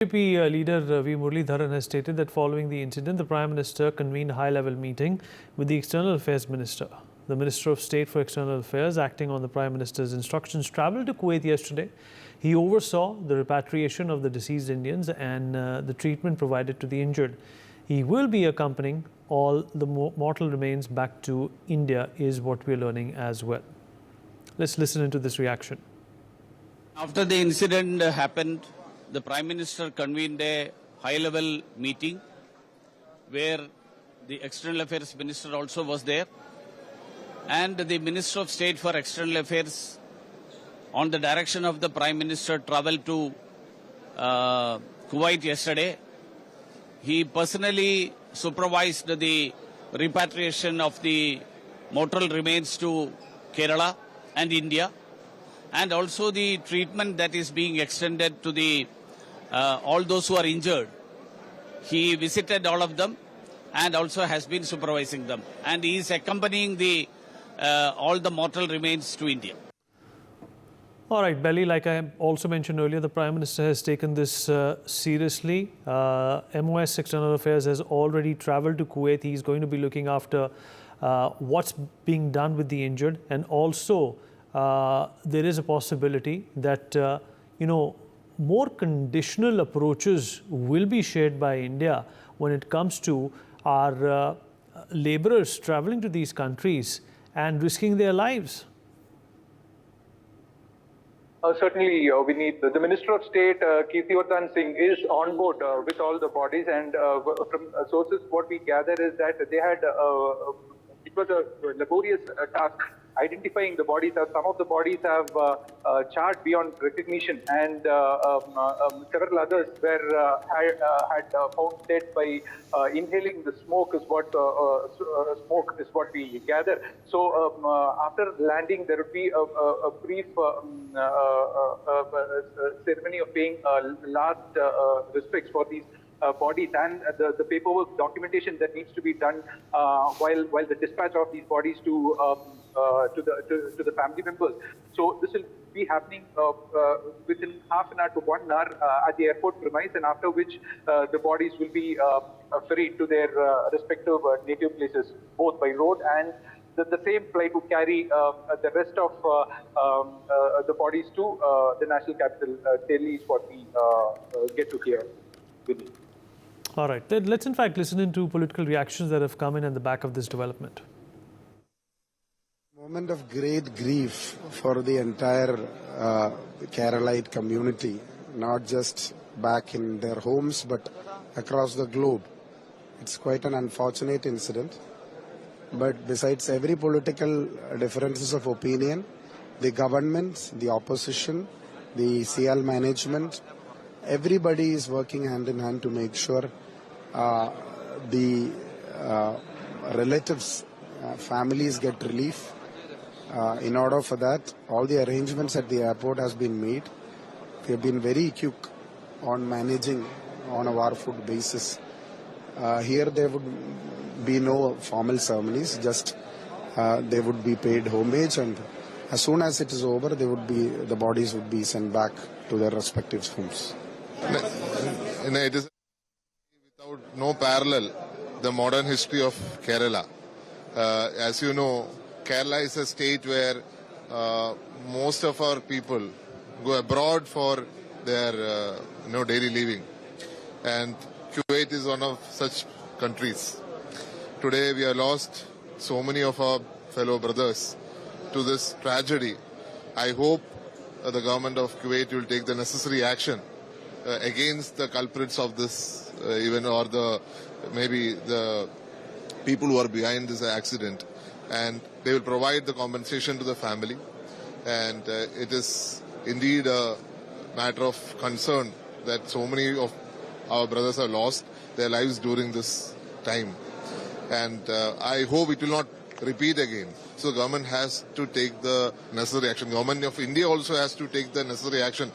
BJP leader V. Muralidharan has stated that following the incident, the Prime Minister convened a high-level meeting with the External Affairs Minister. The Minister of State for External Affairs, acting on the Prime Minister's instructions, travelled to Kuwait yesterday. He oversaw the repatriation of the deceased Indians and the treatment provided to the injured. He will be accompanying all the mortal remains back to India, is what we're learning as well. Let's listen into this reaction. After the incident happened, the Prime Minister convened a high-level meeting where the External Affairs Minister also was there, and the Minister of State for External Affairs, on the direction of the Prime Minister, travelled to Kuwait yesterday. He personally supervised the repatriation of the mortal remains to Kerala and India, and also the treatment that is being extended to the all those who are injured. He visited all of them and also has been supervising them, and he is accompanying the all the mortal remains to India. All right, Belly, like I also mentioned earlier, the Prime Minister has taken this seriously. MOS External Affairs has already travelled to Kuwait. He's going to be looking after what's being done with the injured, and also there is a possibility that, more conditional approaches will be shared by India when it comes to our labourers travelling to these countries and risking their lives. Certainly, we need the Minister of State, Kirtivartan Singh, is on board with all the bodies, and from sources, what we gather is that they had it was a laborious task identifying the bodies, as some of the bodies have charred beyond recognition, and several others were had found dead by inhaling the smoke is what we gather. So after landing, there would be a brief ceremony of paying last respects for these bodies, and the paperwork documentation that needs to be done while the dispatch of these bodies to the family members. So this will be happening within half an hour to 1 hour at the airport premise, and after which the bodies will be ferried to their respective native places, both by road, and the same flight would carry the rest of the bodies to the national capital, Delhi, is what we get to hear. All right, then let's in fact listen into political reactions that have come in at the back of this development. Moment of great grief for the entire Keralite community, not just back in their homes but across the globe. It's quite an unfortunate incident, but besides every political differences of opinion, the government, the opposition, the CL management, everybody is working hand in hand to make sure the relatives, families get relief. In order for that, all the arrangements at the airport has been made. We have been very quick on managing on a war food basis. Here there would be no formal ceremonies, just they would be paid homage, and as soon as it is over, the bodies would be sent back to their respective homes. It is without no parallel, the modern history of Kerala. As you know, Kerala is a state where most of our people go abroad for their daily living, and Kuwait is one of such countries. Today we have lost so many of our fellow brothers to this tragedy. I hope the government of Kuwait will take the necessary action against the culprits of this event, or maybe the people who are behind this accident, and they will provide the compensation to the family. And it is indeed a matter of concern that so many of our brothers have lost their lives during this time, and I hope it will not repeat again. So the government has to take the necessary action. Government of India also has to take the necessary action,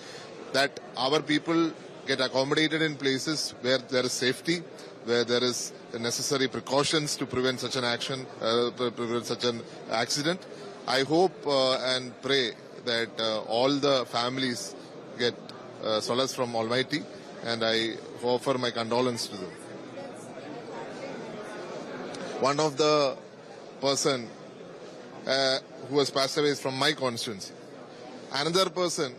that our people get accommodated in places where there is safety, where there is the necessary precautions to prevent such an action, prevent such an accident. I hope and pray that all the families get solace from Almighty, and I offer my condolence to them. One of the person who has passed away is from my constituency. Another person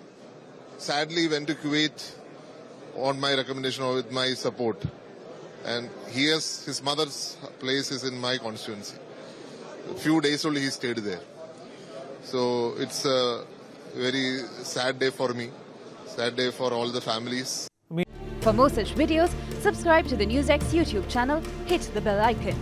sadly went to Kuwait on my recommendation or with my support. And his mother's place is in my constituency. A few days only he stayed there. So it's a very sad day for me, sad day for all the families. For more such videos, subscribe to the NewsX YouTube channel, hit the bell icon.